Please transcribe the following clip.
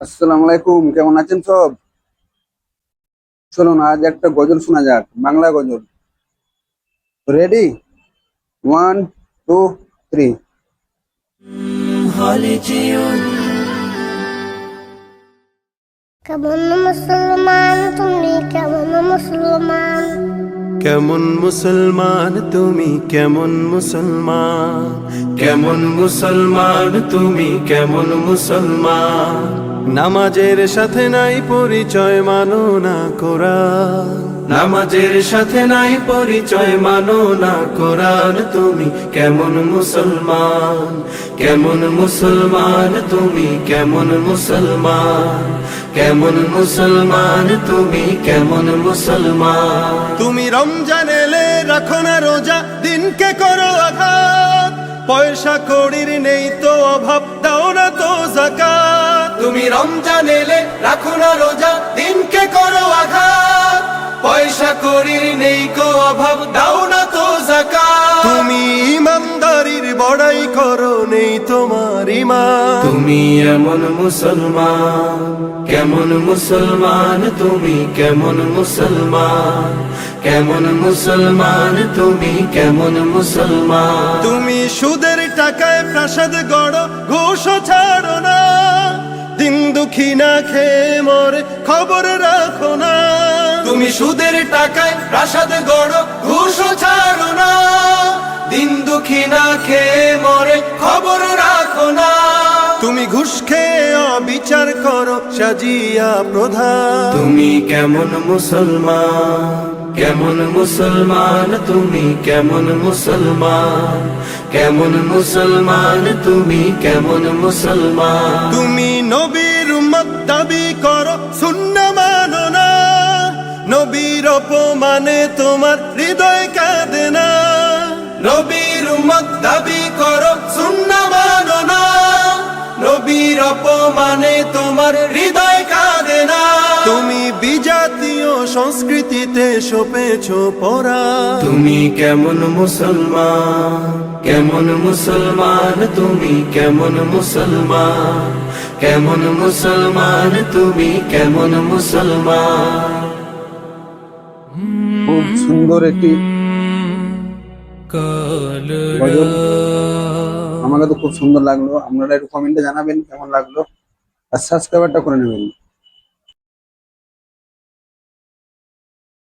আসসালামু আলাইকুম, কেমন আছেন সব? চলুন আজ একটা গজল শোনা যাক, বাংলা গজল। রেডি? One, two, three. কেমন মুসলমান তুমি, কেমন মুসলমান? কেমন মুসলমান তুমি, কেমন মুসলমান? কেমন মুসলমান তুমি, কেমন মুসলমান? নামাজের সাথে নাই পরিচয়, মানো না কোরআন। নামাজের সাথে নাই পরিচয়, মানো না কোরআন। তুমি কেমন মুসলমান? কেমন মুসলমান তুমি, কেমন মুসলমান? কেমন মুসলমান তুমি, কেমন মুসলমান? তুমি রমজান এলে রাখো না রোজা, দিনকে করো আঘাত। পয়সা কড়ির নেই তো অভাব, দাও না তো যাকাত। তুমি রমজান এলে রাখো না রোজা, দিনকে করো আঘাত। পয়সা কড়ির নেই কো অভাব, দাও না তো যাকাত। তুমি ইমানদারির বড়াই করো, নেই তোমার ঈমান। তুমি এমন মুসলমান, কেমন মুসলমান তুমি, কেমন মুসলমান? কেমন মুসলমান তুমি, কেমন মুসলমান? তুমি সুদের টাকায় প্রাসাদ গড়ো, ঘুষ ছাড়ো না। দিন দুঃখী না খেয়ে মরে, খবর রাখো না। তুমি সুদের টাকায় প্রাসাদ গড়ো, ঘুষ ছাড়ো না। দিন দুঃখী না খেয়ে মরে, খবর রাখো না। তুমি ঘুষ খেয়ে অবিচার করো, সাজিয়া প্রধান। তুমি কেমন মুসলমান? কেমন মুসলমান তুমি, কেমন মুসলমান? কেমন মুসলমান তুমি, কেমন মুসলমান? তুমি নবীর উম্মত দাবি করো, সুন্নাহ মানো না। নবীর অপমানে তোমার হৃদয় কাঁদে না। নবীর উম্মত দাবি করো, সুন্নাহ মানো না। নবীর অপমানে তোমার হৃদয় কাঁদে না। তুমি বিজাতীয় সংস্কৃতিতে সপেছো পরা। তুমি কেমন মুসলমান? কেমন মুসলমান তুমি, কেমন মুসলমান? কেমন মুসলমান তুমি, কেমন মুসলমান? খুব সুন্দর একটি গজল, আমাকে তো খুব সুন্দর লাগলো। আপনারা একটু কমেন্টে জানাবেন কেমন লাগলো, আর সাবস্ক্রাইবারটা করে নেবেন।